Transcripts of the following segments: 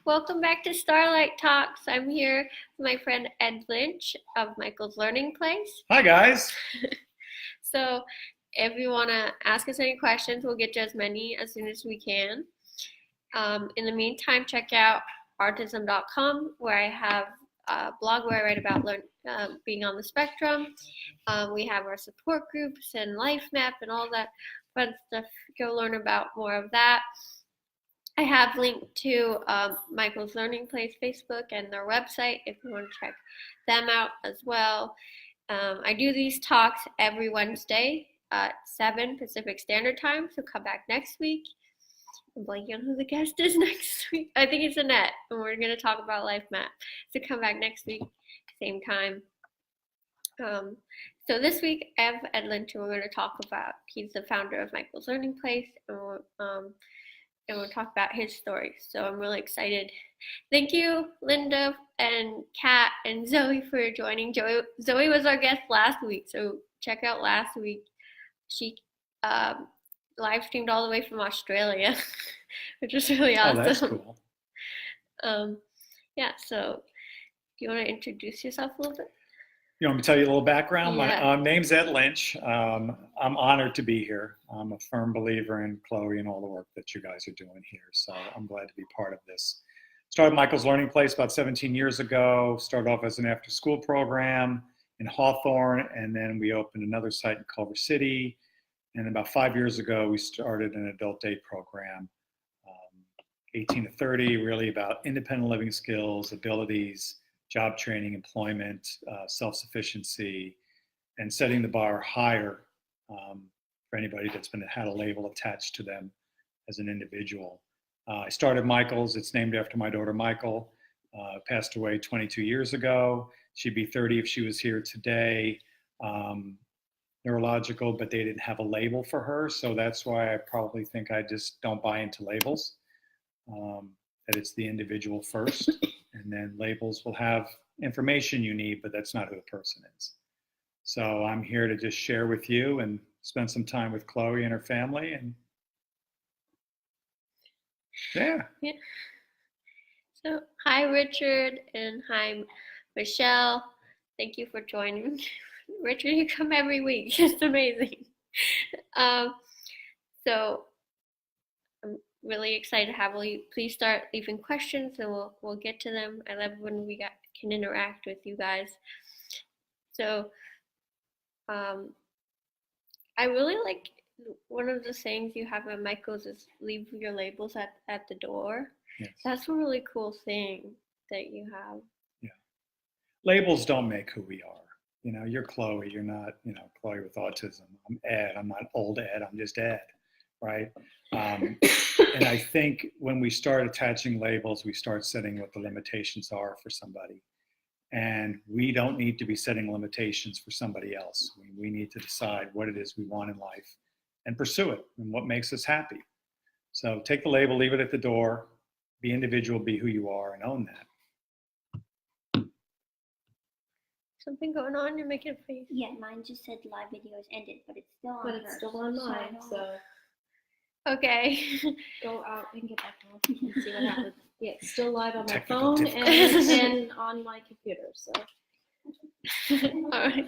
Welcome back to Starlight Talks. I'm here with my friend Ed Lynch of Mychal's Learning Place. Hi, guys. So if you want to ask us any questions, we'll get to as many as soon as we can. In the meantime, check out OurTism.com, where I have a blog where I write about being on the spectrum. We have our support groups and life map and all that fun stuff. Go learn about more of that. I have linked to Mychal's Learning Place Facebook and their website if you want to check them out as well. I do these talks every Wednesday at 7 Pacific Standard Time, so come back next week. I'm blanking on who the guest is next week. I think it's Annette, and we're going to talk about Life Map. So come back next week, same time. So this week I have Ed Lynch, and we're going to talk about, he's the founder of Mychal's Learning Place, and we'll talk about his story. So I'm really excited. Thank you, Linda and Kat and Zoe, for joining. Zoe was our guest last week, so check out last week. She live streamed all the way from Australia, which was really awesome. Oh, that's cool. Yeah, so do you want to introduce yourself a little bit? You want me to tell you a little background? Yeah. My name's Ed Lynch. I'm honored to be here. I'm a firm believer in Chloe and all the work that you guys are doing here. So I'm glad to be part of this. Started Mychal's Learning Place about 17 years ago. Started off as an after-school program in Hawthorne, and then we opened another site in Culver City. And about 5 years ago, we started an adult day program, 18 to 30, really about independent living skills, abilities, job training, employment, self-sufficiency, and setting the bar higher for anybody that's had a label attached to them as an individual. I started Mychal's. It's named after my daughter, Mychal. Passed away 22 years ago. She'd be 30 if she was here today. Neurological, but they didn't have a label for her. So that's why I probably think I just don't buy into labels, that it's the individual first. And then labels will have information you need, but that's not who the person is. So I'm here to just share with you and spend some time with Chloe and her family. And yeah. So hi, Richard, and hi, Mychal. Thank you for joining. Richard, you come every week. It's amazing. So I'm really excited to have you. Please start leaving questions, and we'll get to them. I love when we can interact with you guys. So I really like one of the sayings you have at Mychal's is leave your labels at the door. Yes. That's a really cool thing that you have. Yeah. Labels don't make who we are. You know, you're Chloe. You're not, Chloe with autism. I'm Ed. I'm not old Ed. I'm just Ed, right? And I think when we start attaching labels, we start setting what the limitations are for somebody. And we don't need to be setting limitations for somebody else. We need to decide what it is we want in life and pursue it and what makes us happy. So take the label, leave it at the door, be individual, be who you are, and own that. Something going on? You're making a face. Yeah, mine just said live video is ended, but it's still on. But it's still on mine, so Okay. go out and get back on and see what happens. Yeah, it's still live on my Technical phone and on my computer, so. All right.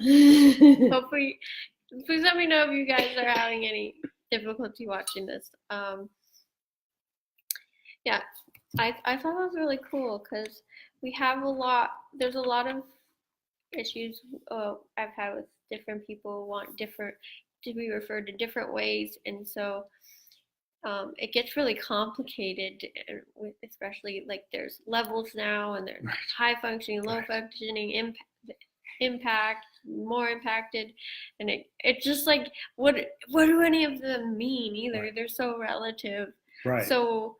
Hopefully, please let me know if you guys are having any difficulty watching this. Yeah, I thought that was really cool because there's a lot of issues I've had with different people want to be referred to different ways, and so it gets really complicated, especially like there's levels now, and there's high functioning, low functioning, impact, more impacted, and it's just like what do any of them mean either? Right. They're so relative. Right. So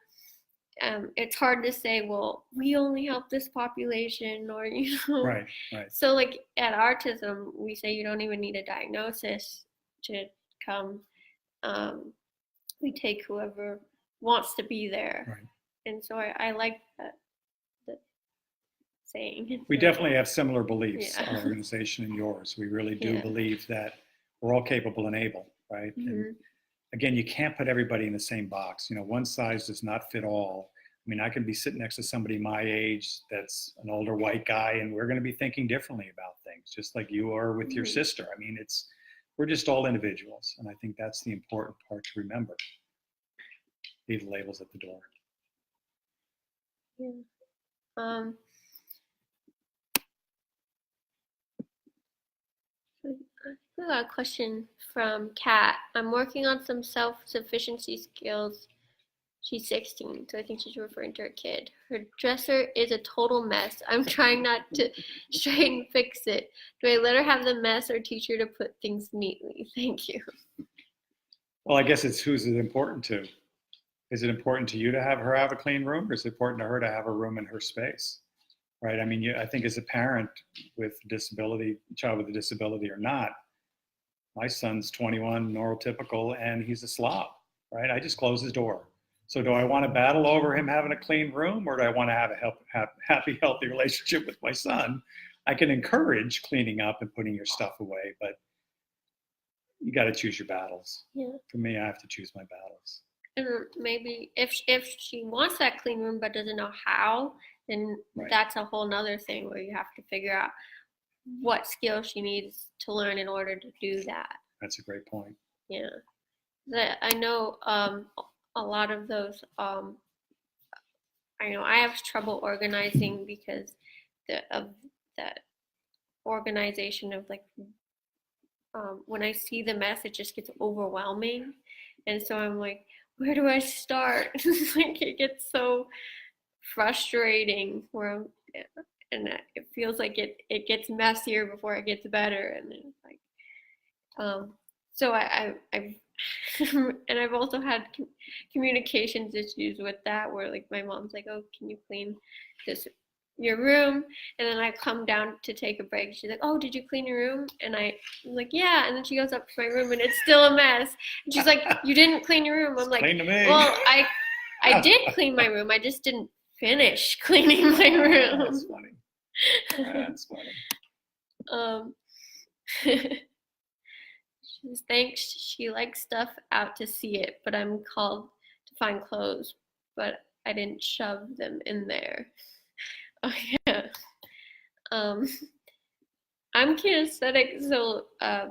it's hard to say, well, we only help this population, or Right. So like at OurTism, we say you don't even need a diagnosis to come. We take whoever wants to be there. Right. And so I like that saying. We definitely have similar beliefs, Yeah. our organization and yours. We really do Yeah. believe that we're all capable and able, right? Mm-hmm. And again, you can't put everybody in the same box. One size does not fit all. I mean, I can be sitting next to somebody my age that's an older white guy, and we're going to be thinking differently about things, just like you are with your sister. I mean, we're just all individuals, and I think that's the important part to remember. Leave the labels at the door. Yeah. We got a question from Kat. I'm working on some self-sufficiency skills. She's 16, so I think she's referring to her kid. Her dresser is a total mess. I'm trying not to straighten and fix it. Do I let her have the mess or teach her to put things neatly? Thank you. Well, I guess it's who's it important to. Is it important to you to have her have a clean room, or is it important to her to have a room in her space? Right? I mean, I think as a parent with disability, child with a disability or not, my son's 21, neurotypical, and he's a slob, right? I just close his door. So do I want to battle over him having a clean room, or do I want to have a happy, healthy relationship with my son? I can encourage cleaning up and putting your stuff away, but you got to choose your battles. Yeah. For me, I have to choose my battles. And maybe if she wants that clean room but doesn't know how, then that's a whole nother thing where you have to figure out what skills she needs to learn in order to do that. That's a great point. Yeah. I know a lot of those, I know I have trouble organizing because of that organization of like, when I see the mess, it just gets overwhelming. And so I'm like, where do I start? Like it gets so frustrating and it feels like it gets messier before it gets better. And then like, so I've and I've also had communications issues with that where like my mom's like, oh, can you clean your room? And then I come down to take a break. She's like, oh, did you clean your room? And I'm like, yeah. And then she goes up to my room and it's still a mess. And she's like, you didn't clean your room. I'm like, well, I did clean my room. I just didn't finish cleaning my room. That's funny. That's funny. She says, thanks. She likes stuff out to see it, but I'm called to find clothes, but I didn't shove them in there. Oh yeah. I'm kinesthetic, so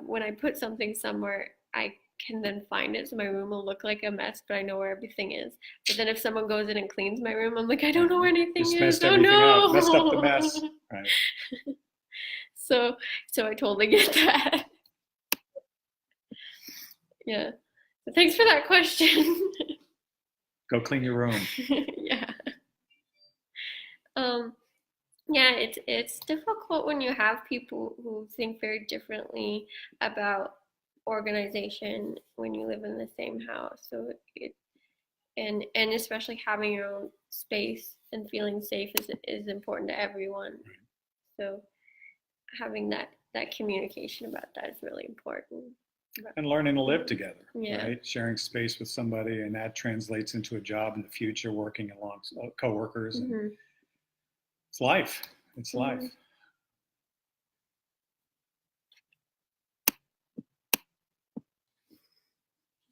when I put something somewhere, I can then find it, so my room will look like a mess, but I know where everything is. But then if someone goes in and cleans my room, I'm like, I don't know where anything Just is. messed Oh everything no! up. Messed up the mess. Right. So I totally get that. Yeah. So thanks for that question. Go clean your room. Yeah. Yeah, it's difficult when you have people who think very differently about organization when you live in the same house. So and especially having your own space and feeling safe is important to everyone. So having that communication about that is really important. And learning to live together, Yeah. right? Sharing space with somebody, and that translates into a job in the future, working along coworkers. Mm-hmm. It's life. It's life.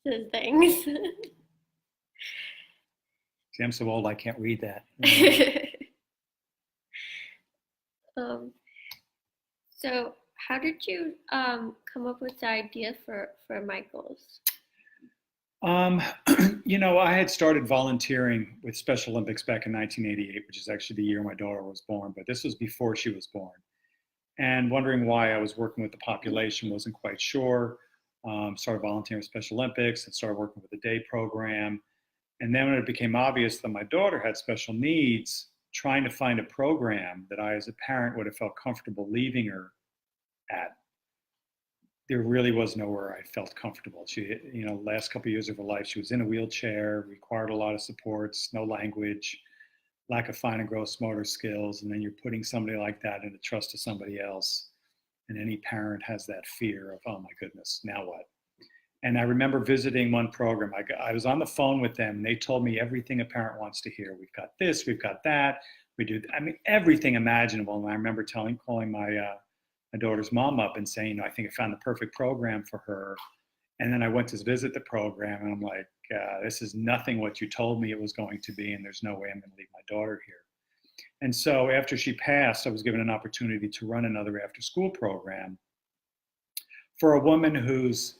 Those things. See, I'm so old I can't read that. So how did you come up with the idea for Mychals? You know, I had started volunteering with Special Olympics back in 1988, which is actually the year my daughter was born, but this was before she was born. And wondering why I was working with the population, wasn't quite sure. Started volunteering with Special Olympics and started working with the day program. And then when it became obvious that my daughter had special needs, trying to find a program that I, as a parent, would have felt comfortable leaving her at, there really was nowhere I felt comfortable. She, you know, last couple of years of her life, she was in a wheelchair, required a lot of supports, no language, lack of fine and gross motor skills. And then you're putting somebody like that in the trust to somebody else. And any parent has that fear of, oh my goodness, now what? And I remember visiting one program. I was on the phone with them, and they told me everything a parent wants to hear. We've got this, we've got that. We do, I mean, everything imaginable. And I remember calling my daughter's mom up and saying, I think I found the perfect program for her. And then I went to visit the program, and I'm like, this is nothing what you told me it was going to be, and there's no way I'm going to leave my daughter here. And so after she passed, I was given an opportunity to run another after-school program for a woman who's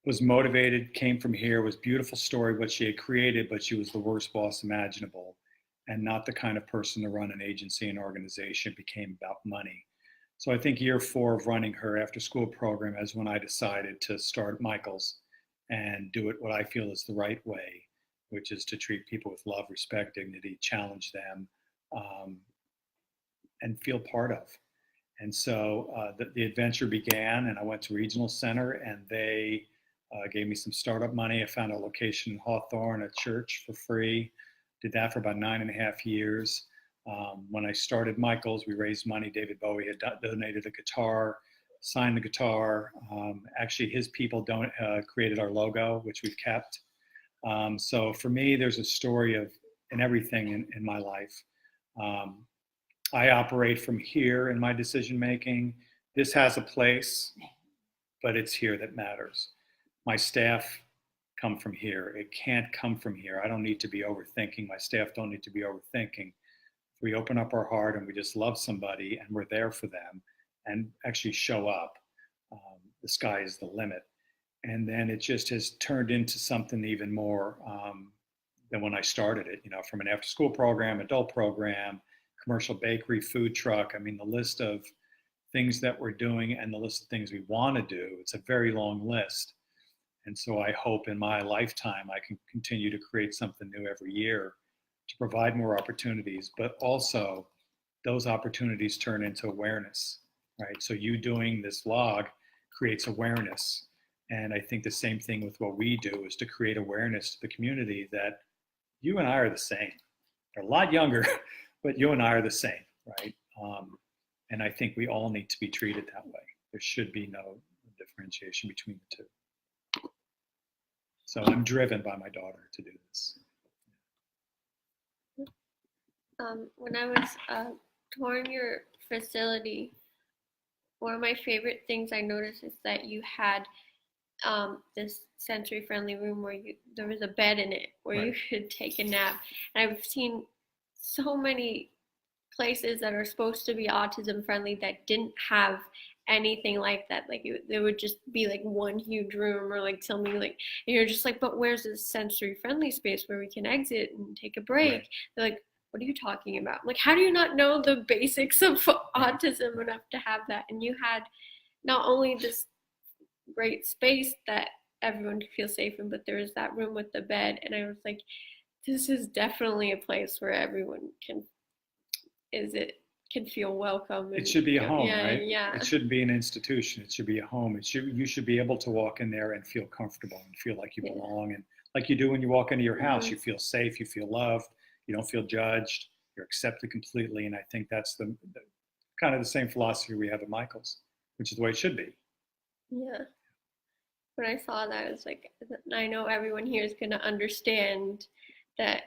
was motivated, came from here, was beautiful story what she had created, but she was the worst boss imaginable and not the kind of person to run an agency and organization. It became about money. So I think year 4 of running her after school program is when I decided to start Mychal's and do it what I feel is the right way, which is to treat people with love, respect, dignity, challenge them, and feel part of. And so the adventure began, and I went to Regional Center, and they gave me some startup money. I found a location in Hawthorne, a church for free. Did that for about 9.5 years. When I started Mychal's, we raised money. David Bowie had donated a guitar, signed the guitar. Actually, his people created our logo, which we've kept. So for me, there's a story of in everything in my life. I operate from here in my decision making. This has a place, but it's here that matters. My staff come from here. It can't come from here. I don't need to be overthinking. My staff don't need to be overthinking. If we open up our heart and we just love somebody and we're there for them and actually show up, the sky is the limit. And then it just has turned into something even more than when I started it, from an after school program, adult program, commercial bakery, food truck. I mean, the list of things that we're doing and the list of things we want to do, it's a very long list. And so I hope in my lifetime I can continue to create something new every year to provide more opportunities, but also those opportunities turn into awareness, right? So you doing this vlog creates awareness. And I think the same thing with what we do is to create awareness to the community that you and I are the same. They're a lot younger, but you and I are the same, right? And I think we all need to be treated that way. There should be no differentiation between the two. So I'm driven by my daughter to do this. When I was touring your facility, one of my favorite things I noticed is that you had this sensory-friendly room where there was a bed in it where Right. you could take a nap. And I've seen so many places that are supposed to be autism friendly that didn't have anything like that. Like there would just be like one huge room or like something like, and you're just like, but where's this sensory friendly space where we can exit and take a break? Right. They're like, what are you talking about? Like, how do you not know the basics of autism enough to have that? And you had not only this great space that everyone could feel safe in, but there was that room with the bed. And I was like, this is definitely a place where everyone can feel welcome. And, it should be a home, yeah, right? Yeah. It shouldn't be an institution. It should be a home. You should be able to walk in there and feel comfortable and feel like you belong. And like you do when you walk into your house, you feel safe, you feel loved, you don't feel judged, you're accepted completely. And I think that's the kind of the same philosophy we have at Mychal's, which is the way it should be. Yeah. When I saw that, I was like, I know everyone here is going to understand that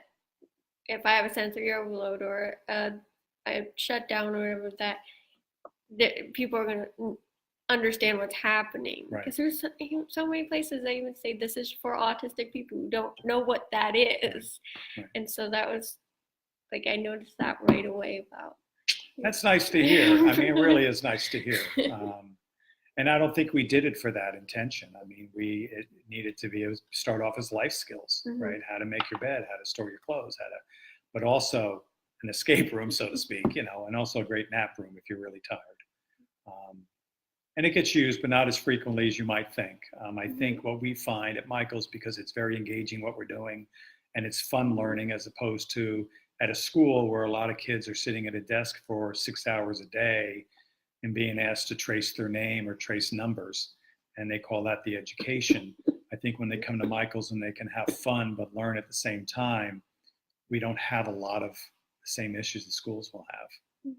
if I have a sensory overload or I shut down or whatever, that people are going to understand what's happening. Right. Because there's so many places that even say this is for autistic people who don't know what that is. Right. And so that was like, I noticed that right away about. That's nice to hear. I mean, it really is nice to hear. And I don't think we did it for that intention. I mean, it needed to be, start off as life skills, right? How to make your bed, how to store your clothes, but also an escape room, so to speak, and also a great nap room if you're really tired. And it gets used, but not as frequently as you might think. I think what we find at Mychal's, because it's very engaging what we're doing, and it's fun learning as opposed to at a school where a lot of kids are sitting at a desk for 6 hours a day and being asked to trace their name or trace numbers, and they call that the education. I think when they come to Mychal's and they can have fun but learn at the same time, we don't have a lot of the same issues the schools will have.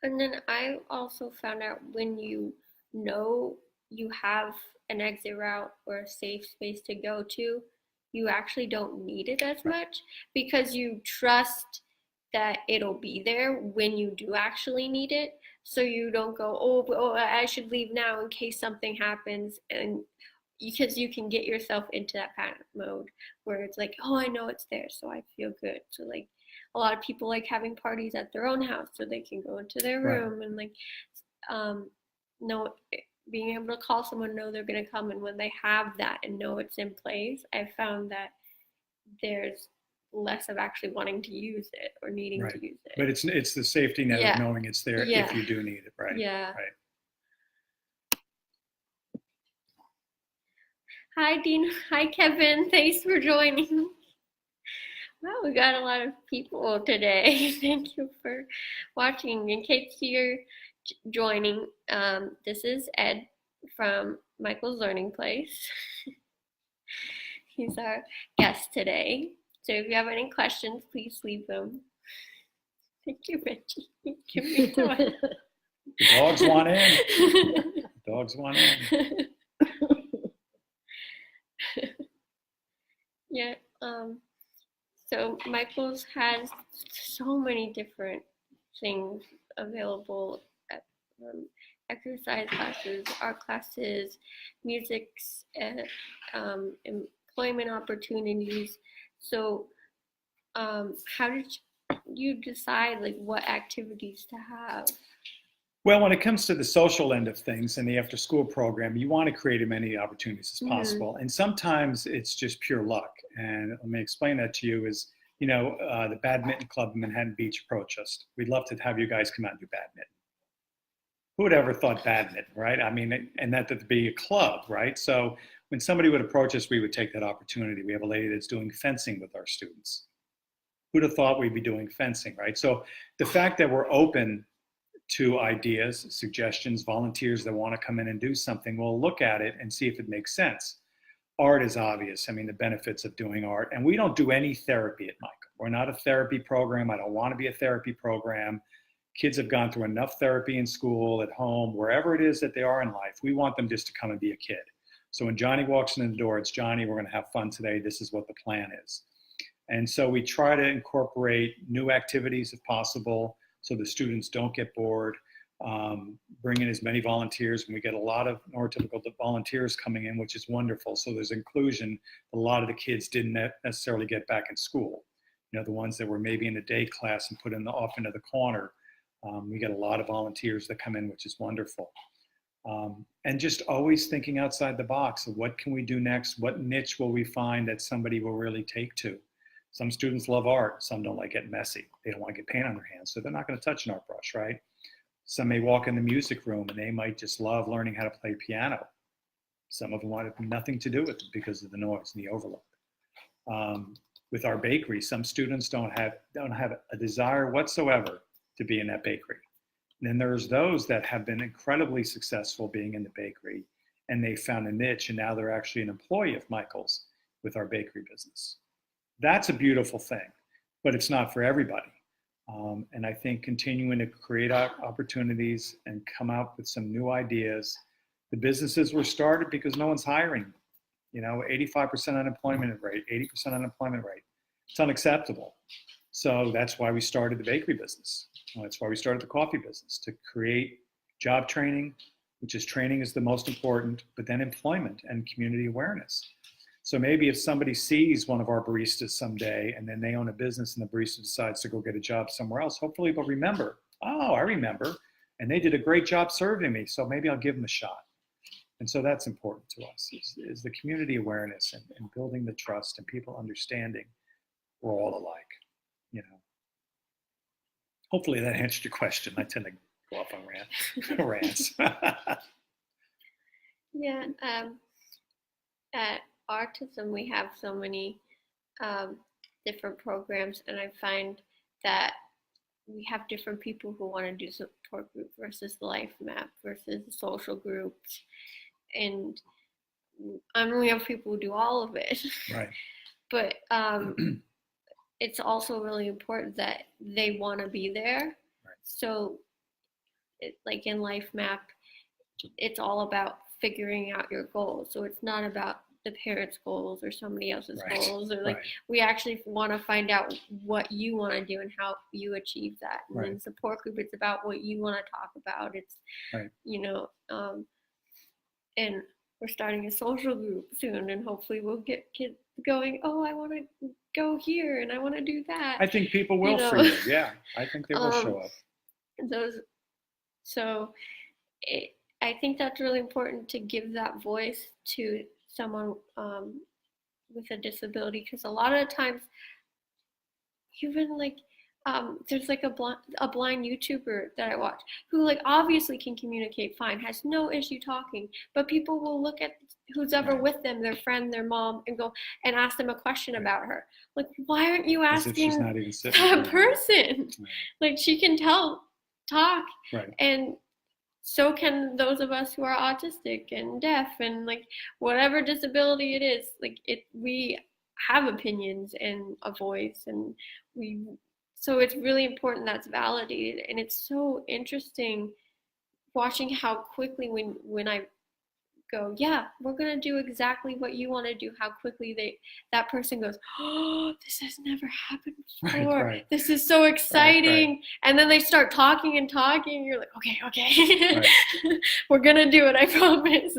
And then I also found out when you know you have an exit route or a safe space to go to, you actually don't need it as much because you trust that it'll be there when you do actually need it. So you don't go, oh, I should leave now in case something happens. And because you can get yourself into that panic mode where it's like, oh, I know it's there, so I feel good. So like a lot of people like having parties at their own house so they can go into their room and like know, being able to call someone, know they're going to come, and when they have that and know it's in place, I found that there's less of actually wanting to use it or needing to use it. But it's the safety net of knowing it's there if you do need it, right? Yeah. Right. Hi, Dean. Hi, Kevin. Thanks for joining. Wow, we got a lot of people today. Thank you for watching. In case you're joining, this is Ed from Mychal's Learning Place. He's our guest today. So if you have any questions, please leave them. Thank you, Reggie. Give me the dogs want in. The dogs want in. Yeah. So Mychal's has so many different things available at exercise classes, art classes, music's, employment opportunities. So how did you decide like what activities to have? Well, when it comes to the social end of things and the after school program, you want to create as many opportunities as possible. And sometimes it's just pure luck. And let me explain that to you is, the badminton club in Manhattan Beach approached us. We'd love to have you guys come out and do badminton. Who would ever thought badminton, right? I mean, and that to be a club, right? So when somebody would approach us, we would take that opportunity. We have a lady that's doing fencing with our students. Who'd have thought we'd be doing fencing, right? So the fact that we're open to ideas, suggestions, volunteers that want to come in and do something, we'll look at it and see if it makes sense. Art is obvious. I mean, the benefits of doing art. And we don't do any therapy at Mychal. We're not a therapy program. I don't want to be a therapy program. Kids have gone through enough therapy in school, at home, wherever it is that they are in life. We want them just to come and be a kid. So when Johnny walks in the door, it's Johnny, we're going to have fun today. This is what the plan is. And so we try to incorporate new activities if possible so the students don't get bored. Bring in as many volunteers, and we get a lot of neurotypical volunteers coming in, which is wonderful. So there's inclusion. A lot of the kids didn't necessarily get back in school. The ones that were maybe in a day class and put off into the corner. We get a lot of volunteers that come in, which is wonderful. And just always thinking outside the box of what can we do next? What niche will we find that somebody will really take to? Some students love art. Some don't like getting messy. They don't want to get paint on their hands, so they're not going to touch an art brush, right? Some may walk in the music room and they might just love learning how to play piano. Some of them want nothing to do with it because of the noise and the overload. With our bakery, some students don't have a desire whatsoever to be in that bakery. And then there's those that have been incredibly successful being in the bakery, and they found a niche, and now they're actually an employee of Mychal's with our bakery business. That's a beautiful thing, but it's not for everybody. And I think continuing to create opportunities and come out with some new ideas. The businesses were started because no one's hiring. 85% unemployment rate, 80% unemployment rate. It's unacceptable. So that's why we started the bakery business. That's why we started the coffee business, to create job training, which is training is the most important, but then employment and community awareness. So maybe if somebody sees one of our baristas someday and then they own a business and the barista decides to go get a job somewhere else, hopefully they'll remember, oh, I remember, and they did a great job serving me, so maybe I'll give them a shot. And so that's important to us, is the community awareness and building the trust and people understanding we're all alike, Hopefully that answered your question. I tend to go off on rants. Yeah, at OurTism we have so many different programs, and I find that we have different people who want to do support group versus the life map versus the social groups, and we have people who do all of it. Right. But it's also really important that they want to be there. Right. So, like in life map, it's all about figuring out your goals. So it's not about the parents' goals or somebody else's goals, or like we actually want to find out what you want to do and how you achieve that. And in support group, it's about what you want to talk about. It's and we're starting a social group soon, and hopefully we'll get kids going, oh, I want to go here and I want to do that. I think people will for you. Yeah, I think they will show up. So I think that's really important, to give that voice to someone with a disability, because a lot of times, even like there's like a blind YouTuber that I watch who like obviously can communicate fine, has no issue talking, but people will look at who's ever with them, their friend, their mom, and go and ask them a question about her. Like, why aren't you asking that person? Like, she can talk, and so can those of us who are autistic and deaf and like whatever disability it is. Like, we have opinions and a voice, and so it's really important that's validated. And it's so interesting watching how quickly when I go, yeah, we're gonna do exactly what you want to do, how quickly that person goes, oh, this has never happened before. This is so exciting. And then they start talking and talking. You're like, okay. We're gonna do it, I promise.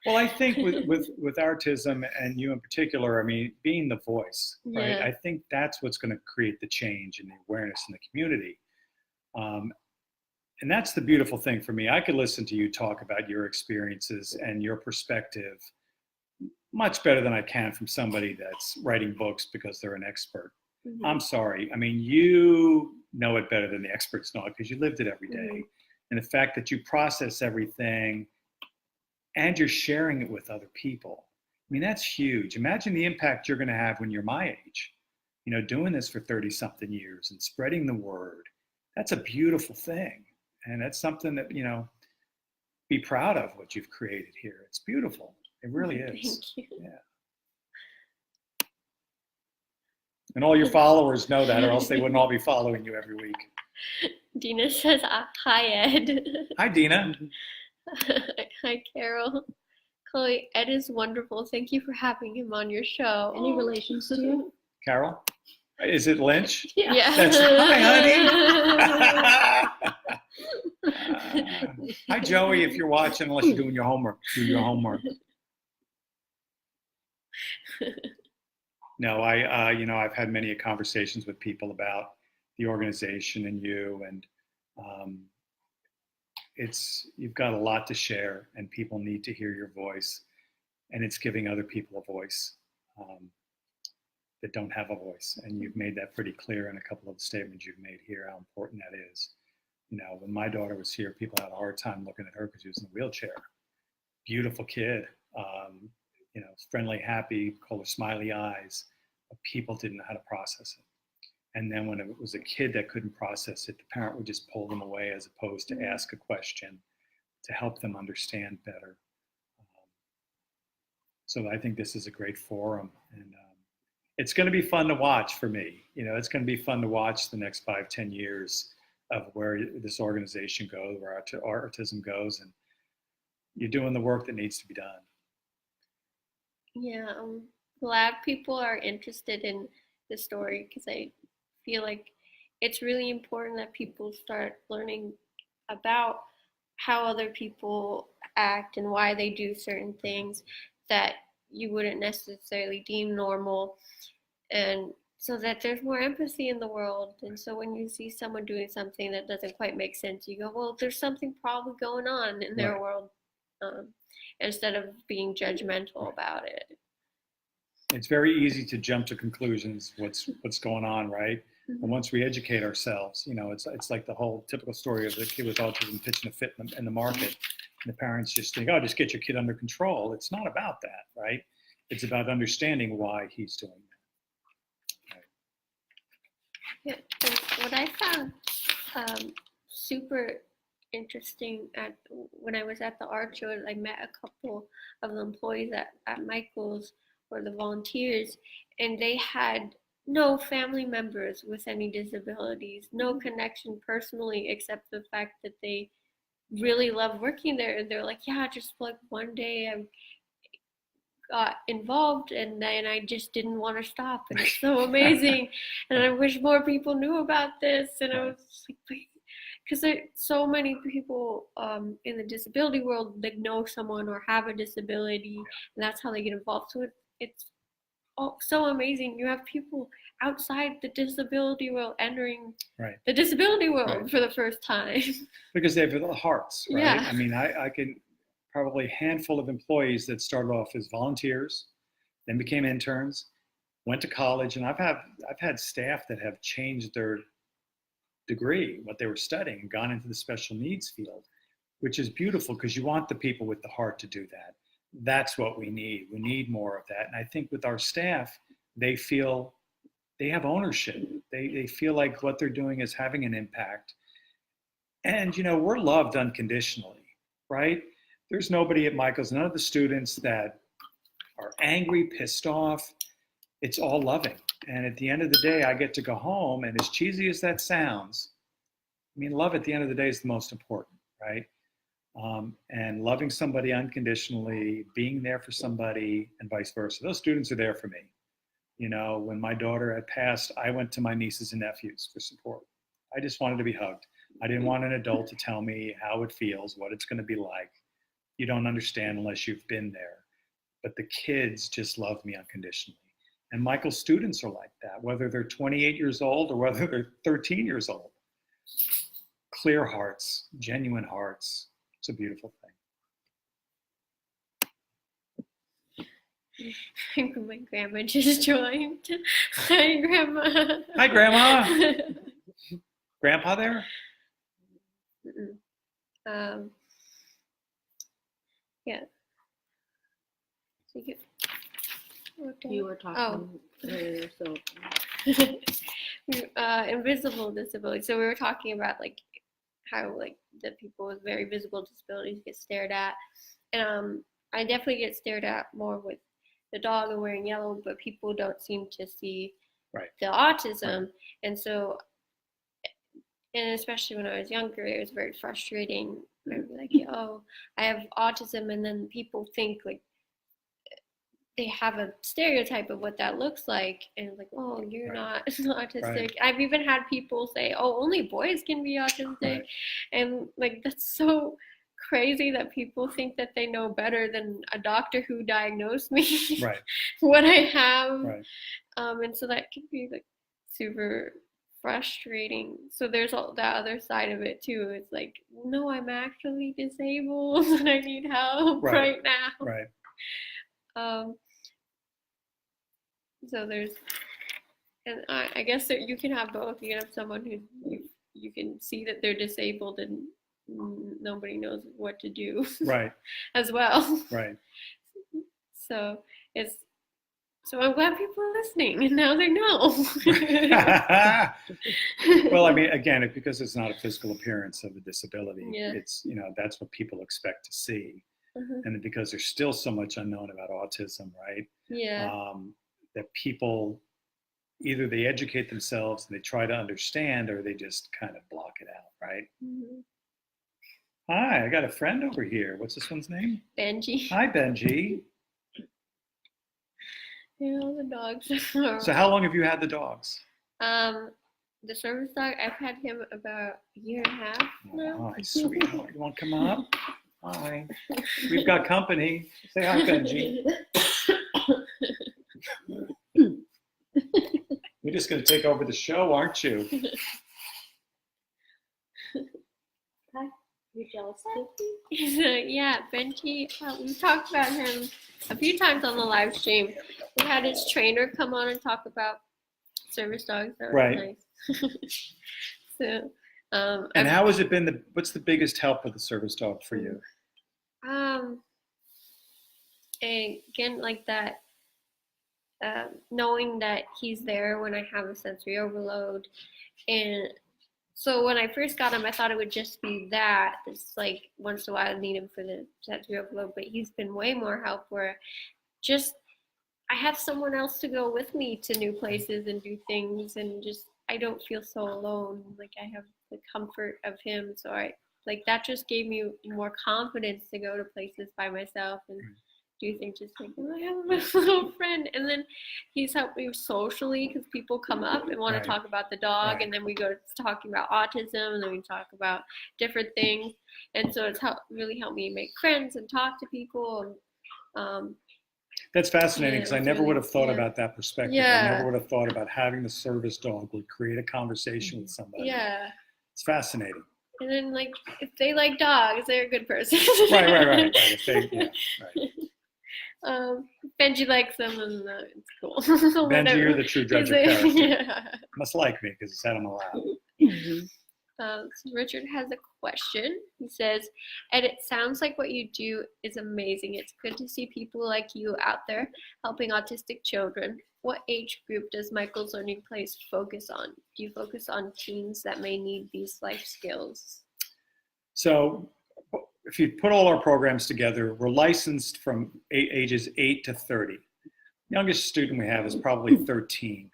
Well, I think with OurTism, and you in particular, I mean, being the voice, right? I think that's what's going to create the change and the awareness in the community. And that's the beautiful thing for me. I could listen to you talk about your experiences and your perspective much better than I can from somebody that's writing books because they're an expert. Mm-hmm. I'm sorry. I mean, you know it better than the experts know it because you lived it every day. Mm-hmm. And the fact that you process everything and you're sharing it with other people. I mean, that's huge. Imagine the impact you're going to have when you're my age, doing this for 30-something years and spreading the word. That's a beautiful thing. And that's something that, be proud of what you've created here. It's beautiful. It really is. Thank you. Yeah. And all your followers know that, or else they wouldn't all be following you every week. Dina says, hi, Ed. Hi, Dina. Hi, Carol. Chloe, Ed is wonderful. Thank you for having him on your show. Any relations to you? Carol? Is it Lynch? Yeah. That's hi, honey. Hi, Joey, if you're watching, unless you're doing your homework. Do your homework. No, I've had many conversations with people about the organization and you, and you've got a lot to share, and people need to hear your voice, and it's giving other people a voice that don't have a voice. And you've made that pretty clear in a couple of the statements you've made here, how important that is. When my daughter was here, people had a hard time looking at her because she was in a wheelchair. Beautiful kid, friendly, happy, call her smiley eyes, but people didn't know how to process it. And then when it was a kid that couldn't process it, the parent would just pull them away as opposed to ask a question to help them understand better. So I think this is a great forum, and it's going to be fun to watch for me. It's going to be fun to watch the next 5-10 years of where this organization goes, where OurTism goes, and you're doing the work that needs to be done. Yeah, I'm glad people are interested in the story, because I feel like it's really important that people start learning about how other people act and why they do certain things that you wouldn't necessarily deem normal, and so that there's more empathy in the world. And so when you see someone doing something that doesn't quite make sense, you go, well, there's something probably going on in their world, instead of being judgmental about it. It's very easy to jump to conclusions, what's going on, right? Mm-hmm. And once we educate ourselves, it's like the whole typical story of the kid with autism pitching a fit in the market. And the parents just think, oh, just get your kid under control. It's not about that, right? It's about understanding why he's doing that. Yeah, what I found super interesting when I was at the art show, I met a couple of the employees at Mychal's, or the volunteers, and they had no family members with any disabilities, no connection personally, except the fact that they really love working there. And they're like, yeah, just like one day I got involved and then I just didn't want to stop, and it's so amazing. And I wish more people knew about this. And I was like, because so many people in the disability world, like, know someone or have a disability, and that's how they get involved. So it's so amazing. You have people outside the disability world entering Right. the disability world Right. for the first time. Because they have little hearts, right? Yeah. I mean, I can probably a handful of employees that started off as volunteers, then became interns, went to college, and I've had staff that have changed their degree, what they were studying, and gone into the special needs field, which is beautiful because you want the people with the heart to do that. That's what we need. We need more of that. And I think with our staff, they feel they have ownership. They feel like what they're doing is having an impact. And, we're loved unconditionally, right? There's nobody at Mychal's, none of the students that are angry, pissed off. It's all loving. And at the end of the day, I get to go home, and as cheesy as that sounds, I mean, love at the end of the day is the most important, right? And loving somebody unconditionally, being there for somebody, and vice versa. Those students are there for me. When my daughter had passed, I went to my nieces and nephews for support. I just wanted to be hugged. I didn't want an adult to tell me how it feels, what it's going to be like. You don't understand unless you've been there. But the kids just love me unconditionally. And Mychal's students are like that, whether they're 28 years old or whether they're 13 years old. Clear hearts, genuine hearts. It's a beautiful thing. My grandma just joined. Hi, Grandma. Hi, Grandma. Grandpa there? Yeah. So You were talking earlier, so invisible disability. So we were talking about like how like the people with very visible disabilities get stared at, and I definitely get stared at more with the dog and wearing yellow, but people don't seem to see the autism, Right. and so, and especially when I was younger, it was very frustrating. I'd be like, oh, I have autism, and then people think like they have a stereotype of what that looks like, and it's like, oh, you're not autistic. Right. I've even had people say, oh, only boys can be autistic. Right. And like, that's so crazy that people think that they know better than a doctor who diagnosed me Right. what I have. Right. And so that can be like super frustrating. So there's all that other side of it too. It's like, no, I'm actually disabled and I need help right now. Right. So there's, and I guess that you can have both. You can have someone who you can see that they're disabled and nobody knows what to do. Right. As well. Right. So I'm glad people are listening and now they know. Well, I mean, again, because it's not a physical appearance of a disability, Yeah. it's, that's what people expect to see. Uh-huh. And because there's still so much unknown about autism, right? Yeah. That people, either they educate themselves and they try to understand, or they just kind of block it out, right? Mm-hmm. Hi, I got a friend over here. What's this one's name? Benji. Hi, Benji. Yeah, the dogs. So how long have you had the dogs? The service dog, I've had him about a year and a half now. Hi, sweetheart. You want to come up? Hi. We've got company. Say hi, Benji. You're just going to take over the show, aren't you? hi. You're jealous too? Yeah, Benji, we've talked about him a few times on the live stream. We had his trainer come on and talk about service dogs. That was nice. So, and how has it been? What's the biggest help with the service dog for you? Again, like that, knowing that he's there when I have a sensory overload. And so when I first got him, I thought it would just be that. It's like once in a while I need him for the sensory overload, but he's been way more help where just I have someone else to go with me to new places and do things, and just I don't feel so alone. Like I have the comfort of him, so I like that just gave me more confidence to go to places by myself and do you think just like, oh, I have a little friend, and then he's helped me socially because people come up and want Right. to talk about the dog, Right. and then we go to talking about autism, and then we talk about different things, and so it's really helped me make friends and talk to people. And, That's fascinating Yeah, because I it's never really- would have thought yeah. about that perspective. I Yeah. never would have thought about having the service dog would create a conversation with somebody. Yeah, It's fascinating. and then like if they like dogs, they're a good person. Right. If they, yeah, right. Benji likes them, and it's cool. Benji, Whatever. you're the true judge of He's a- character. Yeah. Must like me because he's had him allowed. So Richard has a question. He says, Ed, it sounds like what you do is amazing. It's good to see people like you out there helping autistic children. What age group does Mychal's Learning Place focus on? Do you focus on teens that may need these life skills? So if you put all our programs together, we're licensed from ages 8 to 30. Youngest student we have is probably 13.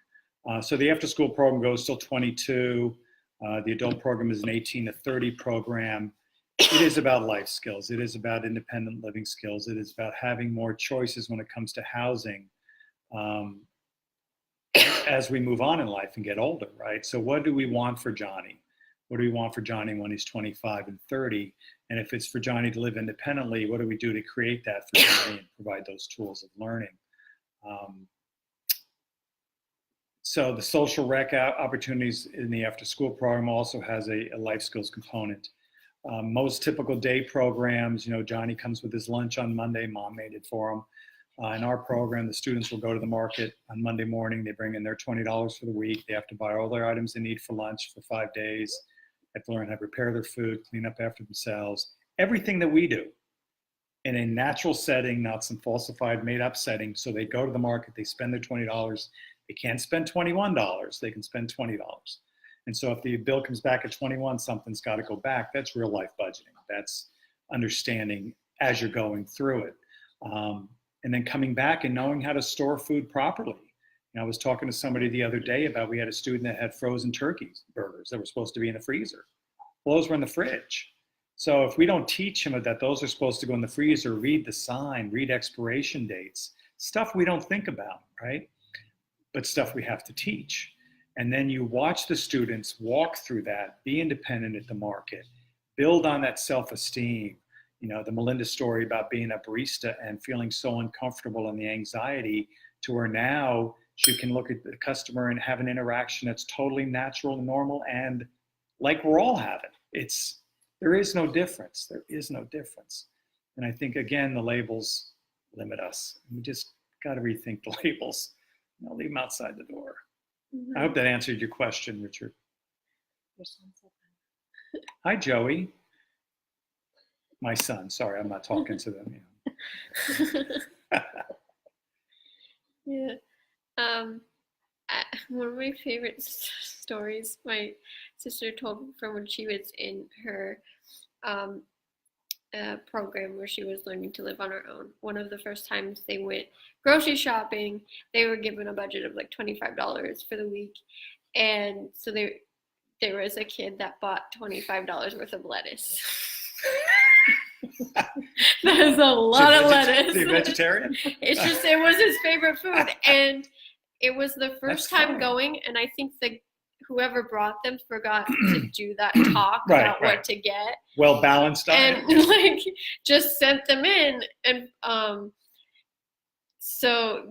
So the after school program goes till 22. The adult program is an 18 to 30 program. It is about life skills. It is about independent living skills. It is about having more choices when it comes to housing as we move on in life and get older, right? So what do we want for Johnny? What do we want for Johnny when he's 25 and 30? And if it's for Johnny to live independently, what do we do to create that for Johnny and provide those tools of learning? So the social rec opportunities in the after school program also has a life skills component. Most typical day programs, Johnny comes with his lunch on Monday, mom made it for him. In our program, the students will go to the market on Monday morning. They bring in their $20 for the week. They have to buy all their items they need for lunch for 5 days. They have to learn how to prepare their food, clean up after themselves. Everything that we do in a natural setting, not some falsified, made up setting. So they go to the market, they spend their $20. They can't spend $21. They can spend $20. And so if the bill comes back at 21, something's got to go back. That's real life budgeting. That's understanding as you're going through it. And then coming back and knowing how to store food properly. I was talking to somebody the other day about, we had a student that had frozen burgers that were supposed to be in the freezer. Well, those were in the fridge. So if we don't teach him that those are supposed to go in the freezer, read the sign, read expiration dates, stuff we don't think about, right? But stuff we have to teach. And then you watch the students walk through that, be independent at the market, build on that self-esteem. The Melinda story about being a barista and feeling so uncomfortable and the anxiety to where now she can look at the customer and have an interaction that's totally natural and normal and like we're all having. There is no difference. There is no difference. And I think, again, the labels limit us. We just got to rethink the labels. Leave them outside the door. Mm-hmm. I hope that answered your question, Richard. Your son said that. Hi, Joey. My son. Sorry, I'm not talking to them. Yeah. One of my favorite stories my sister told me from when she was in her program where she was learning to live on her own. One of the first times they went grocery shopping, they were given a budget of like $25 for the week. And so there was a kid that bought $25 worth of lettuce. That is a lot of lettuce. Is he a vegetarian? It was his favorite food. And it was the first That's time funny. going, and I think whoever brought them forgot to do that talk Right, about right. what to get. Well balanced diet. And just sent them in, and so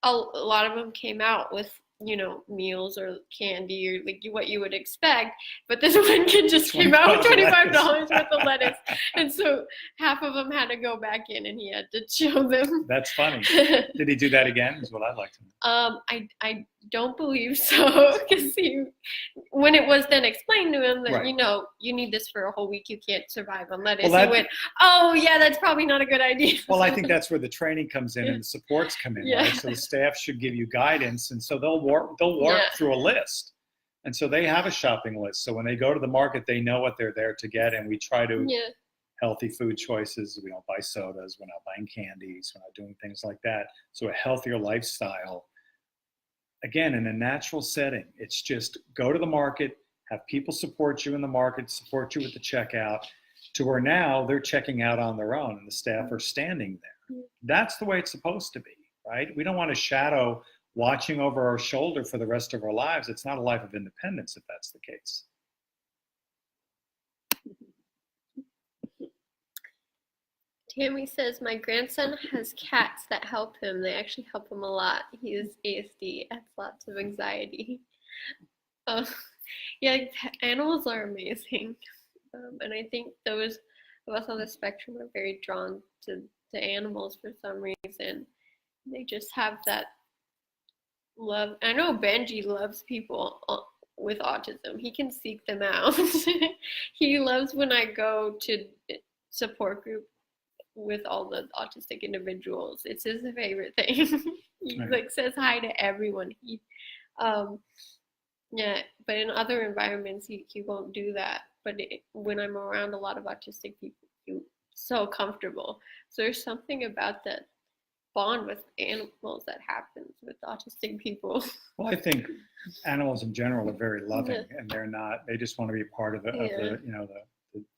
a lot of them came out with meals or candy or like what you would expect, but this one kid just came out with $25 worth of lettuce, and so half of them had to go back in, and he had to show them. That's funny. Did he do that again? Is what I'd like to know. I don't believe so, because when it was then explained to him that Right. You need this for a whole week, you can't survive on lettuce. Well, He went, oh yeah, that's probably not a good idea. Well, I think that's where the training comes in and the supports come in, Yeah. right? So the staff should give you guidance, and so they'll work Yeah. through a list. And so they have a shopping list. So when they go to the market, they know what they're there to get, and we try to Yeah. healthy food choices. We don't buy sodas. We're not buying candies. We're not doing things like that. So a healthier lifestyle, again, in a natural setting. It's just go to the market, have people support you in the market, support you with the checkout, to where now they're checking out on their own and the staff are standing there. That's the way it's supposed to be, right? We don't want a shadow watching over our shoulder for the rest of our lives. It's not a life of independence if that's the case. Tammy says, my grandson has cats that help him. They actually help him a lot. He is ASD, has lots of anxiety. Yeah, animals are amazing. And I think those of us on the spectrum are very drawn to animals for some reason. They just have that love. I know Benji loves people with autism. He can seek them out. He loves when I go to support group with all the autistic individuals. It's his favorite thing. He like says hi to everyone. Yeah, but in other environments he won't do that. But when I'm around a lot of autistic people, he's so comfortable. So there's something about that bond with animals that happens with autistic people. Well, I think animals in general are very loving, and they just want to be a part of the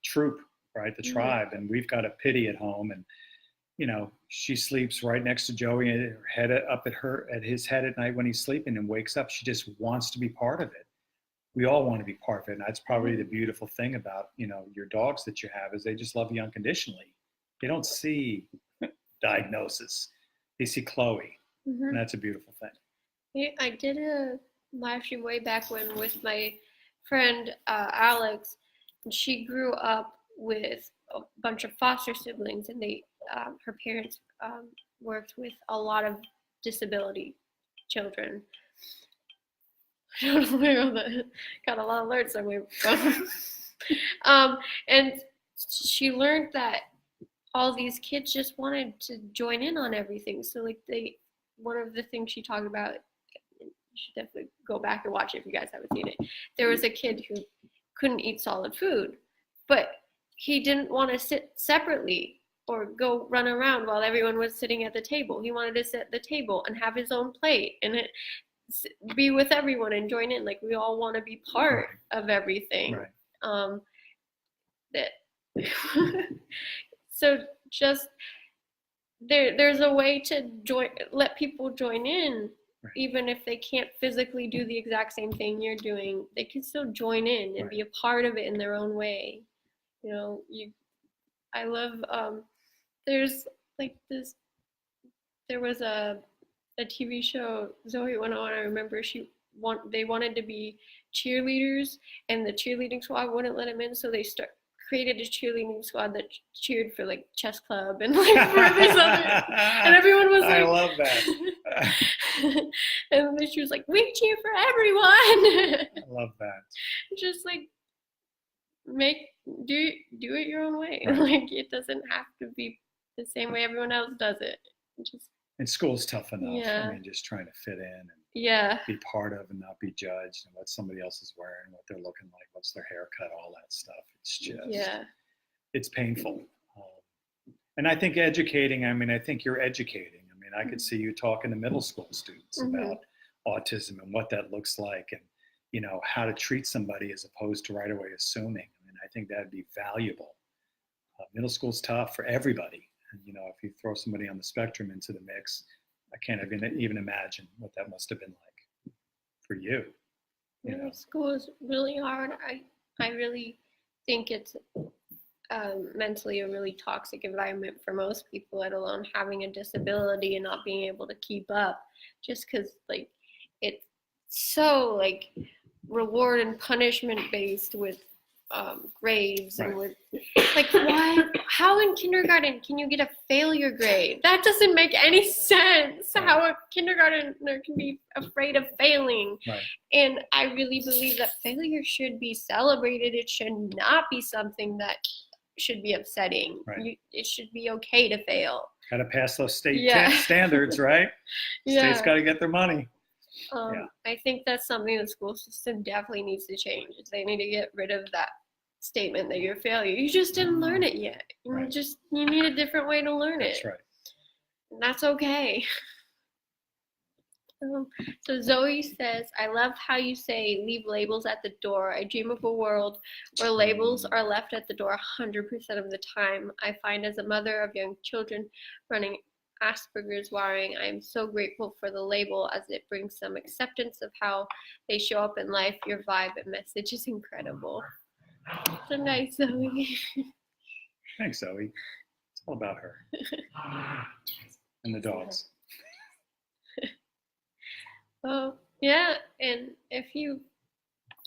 troop, right? The tribe. And we've got a pity at home, and she sleeps right next to Joey, her head up at his head at night when he's sleeping, and wakes up. She just wants to be part of it. We all want to be part of it. And that's probably the beautiful thing about, your dogs that you have, is they just love you unconditionally. They don't see diagnosis. They see Chloe. And that's a beautiful thing. Yeah, I did a live stream way back when with my friend Alex, and she grew up with a bunch of foster siblings, and her parents worked with a lot of disability children. I don't know where that got a lot of alerts somewhere from. And she learned that all these kids just wanted to join in on everything. So like one of the things she talked about, you should definitely go back and watch it if you guys haven't seen it. There was a kid who couldn't eat solid food, but he didn't want to sit separately or go run around while everyone was sitting at the table. He wanted to sit at the table and have his own plate and be with everyone and join in. Like, we all want to be part of everything. Right. So just there's a way to let people join in, even if they can't physically do the exact same thing you're doing. They can still join in and be a part of it in their own way. I love there's like this. There was a TV show, Zoe went on. I remember they wanted to be cheerleaders, and the cheerleading squad wouldn't let them in, so they created a cheerleading squad that cheered for like chess club and like for this other, and everyone was like, I love that. And then she was like, we cheer for everyone. I love that. Just like do it your own way. Like, it doesn't have to be the same way everyone else does it. And school's tough enough. Yeah. I mean, just trying to fit in and be part of and not be judged, and what somebody else is wearing, what they're looking like, what's their haircut, all that stuff. It's just, it's painful. And I think educating, I think you're educating. I could see you talking to middle school students about autism and what that looks like, and, how to treat somebody as opposed to right away assuming. I think that'd be valuable. Middle school's tough for everybody. And, if you throw somebody on the spectrum into the mix, I can't even imagine what that must have been like for you. School is really hard. I really think it's mentally a really toxic environment for most people, let alone having a disability and not being able to keep up, just because like it's so like reward and punishment based with grades and with like, why? How in kindergarten can you get a failure grade? That doesn't make any sense. How a kindergartner can be afraid of failing. And I really believe that failure should be celebrated. It should not be something that should be upsetting. It should be okay to fail. Got to pass those state standards, right? State's got to get their money. I think that's something the school system definitely needs to change. They need to get rid of that statement that you're a failure. You just didn't learn it yet. You need a different way to learn it. That's right. And that's okay. So Zoe says, I love how you say leave labels at the door. I dream of a world where labels are left at the door 100% of the time. I find as a mother of young children running Asperger's wiring, I am so grateful for the label as it brings some acceptance of how they show up in life. Your vibe and message is incredible. So nice, Zoe. Thanks, Zoe. It's all about her and the dogs. Well, yeah, and if you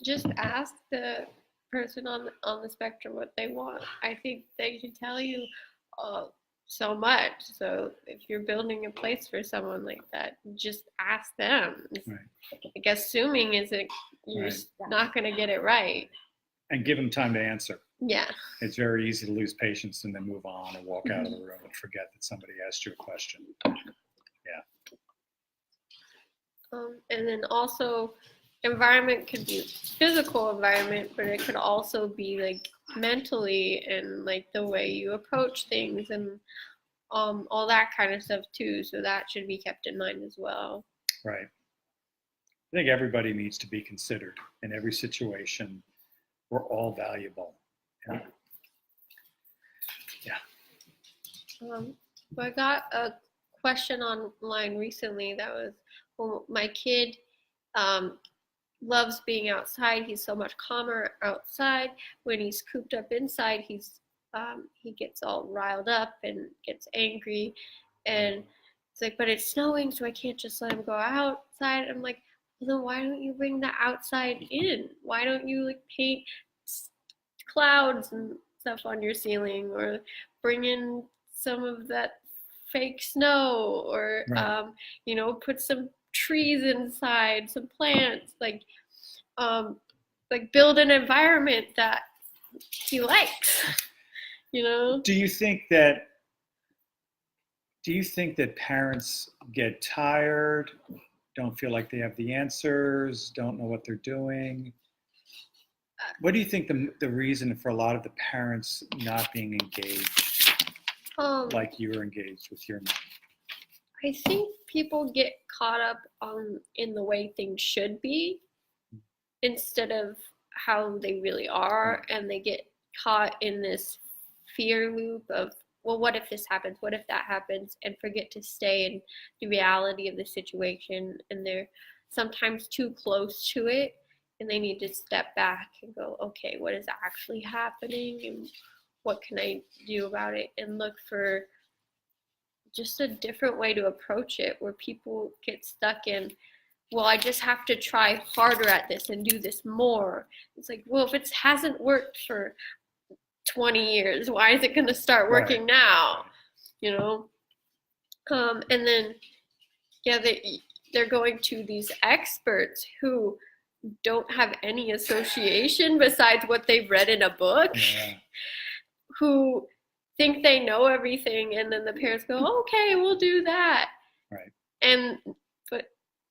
just ask the person on the spectrum what they want, I think they can tell you so much. So if you're building a place for someone like that, just ask them. Right. Like assuming isn't you're Right. just not going to get it right. And give them time to answer. Yeah. It's very easy to lose patience and then move on or walk out of the room and forget that somebody asked you a question. And then also, environment could be physical environment, but it could also be like mentally and like the way you approach things and all that kind of stuff too. So that should be kept in mind as well. Right. I think everybody needs to be considered in every situation. We're all valuable. And, So I got a question online recently that was, well, my kid loves being outside. He's so much calmer outside. When he's cooped up inside, he gets all riled up and gets angry. And it's like, but it's snowing, so I can't just let him go outside. I'm like, well, then why don't you bring the outside in? Why don't you like paint clouds and stuff on your ceiling, or bring in some of that fake snow, or right. Put some trees inside, some plants, like build an environment that he likes. Do you think that parents get tired, don't feel like they have the answers, don't know what they're doing? What do you think the reason for a lot of the parents not being engaged, like you were engaged with your mom? I think people get caught up in the way things should be instead of how they really are, and they get caught in this fear loop of, well, what if this happens? What if that happens? And forget to stay in the reality of the situation, and they're sometimes too close to it, and they need to step back and go, okay, what is actually happening, and what can I do about it, and look for just a different way to approach it, where people get stuck in, well, I just have to try harder at this and do this more. It's like, well, if it hasn't worked for 20 years, why is it going to start working now? And then, they're going to these experts who don't have any association besides what they've read in a book, who think they know everything, and then the parents go, okay, we'll do that. Right. But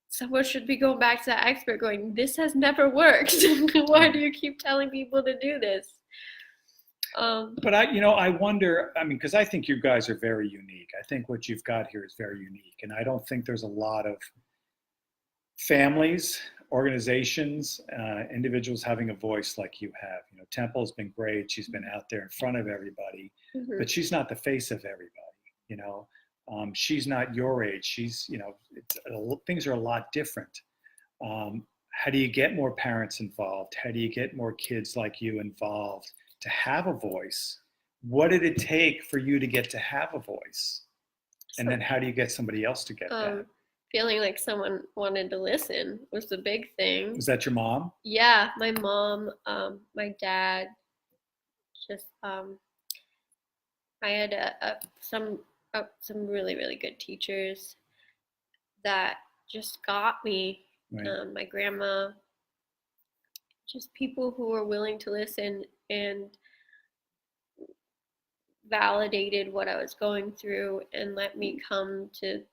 someone should be going back to that expert going, this has never worked. Why do you keep telling people to do this? But I wonder, because I think you guys are very unique. I think what you've got here is very unique. And I don't think there's a lot of families, organizations, individuals having a voice like you have. Temple's been great. She's been out there in front of everybody, but she's not the face of everybody. She's not your age. She's, things are a lot different. How do you get more parents involved? How do you get more kids like you involved to have a voice? What did it take for you to get to have a voice? And then how do you get somebody else to get that? Feeling like someone wanted to listen was the big thing. Was that your mom? Yeah, my mom, my dad. Just I had some really, really good teachers that just got me. Right. My grandma, just people who were willing to listen and validated what I was going through and let me come to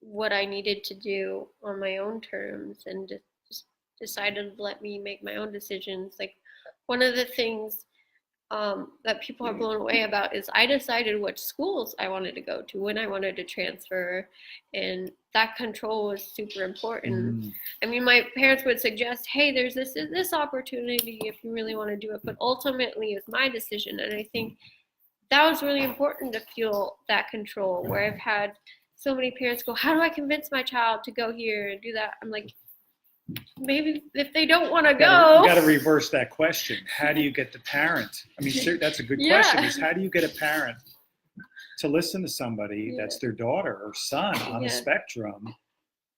what I needed to do on my own terms, and just decided to let me make my own decisions. Like, one of the things that people are blown away about is I decided which schools I wanted to go to, when I wanted to transfer, and that control was super important. I mean, my parents would suggest, hey, there's this opportunity if you really want to do it, but ultimately it's my decision. And I think that was really important to feel that control, where I've had so many parents go, how do I convince my child to go here and do that? I'm like, maybe if they don't want to go. You got to reverse that question. How do you get the parent? I mean, that's a good question. Is how do you get a parent to listen to somebody that's their daughter or son on the spectrum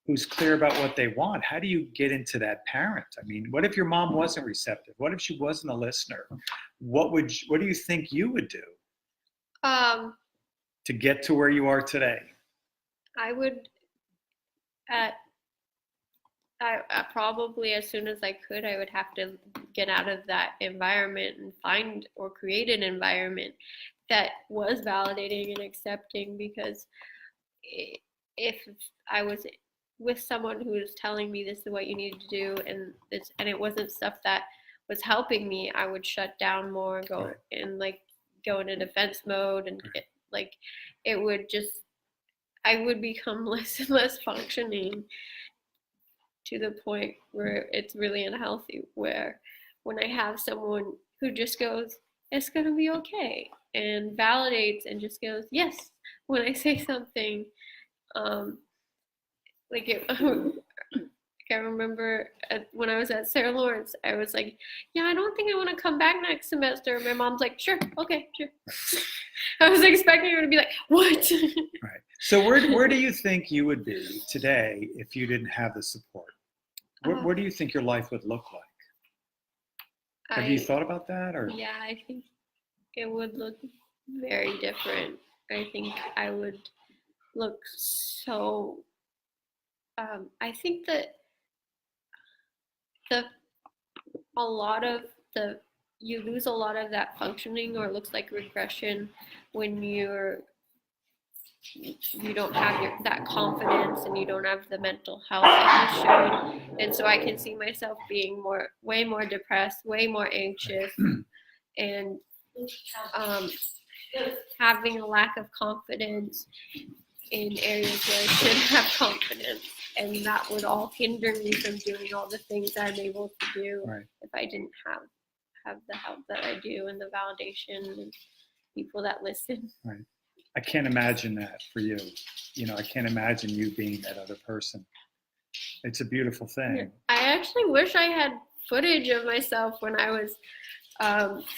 who's clear about what they want? How do you get into that parent? I mean, what if your mom wasn't receptive? What if she wasn't a listener? What do you think you would do to get to where you are today? I would, I probably, as soon as I could, I would have to get out of that environment and find or create an environment that was validating and accepting, because if I was with someone who was telling me this is what you need to do, and it wasn't stuff that was helping me, I would shut down more, go into defense mode, and I would become less and less functioning, to the point where it's really unhealthy, where when I have someone who just goes, it's going to be okay, and validates and just goes, yes, when I say something, I remember when I was at Sarah Lawrence, I was like, yeah, I don't think I want to come back next semester. My mom's like, sure, okay, sure. I was expecting her to be like, what? Right. So where do you think you would be today if you didn't have the support? Where do you think your life would look like? Have you thought about that? Or yeah, I think it would look very different. I think I would look so. I think that you lose a lot of that functioning, or it looks like regression, when you don't have that confidence, and you don't have the mental health that you should. And so I can see myself being way more depressed, way more anxious, and having a lack of confidence in areas where I should have confidence, and that would all hinder me from doing all the things I'm able to do if I didn't have the help that I do, and the validation, and people that listen. Right. I can't imagine that for you. I can't imagine you being that other person. It's a beautiful thing. I actually wish I had footage of myself when I was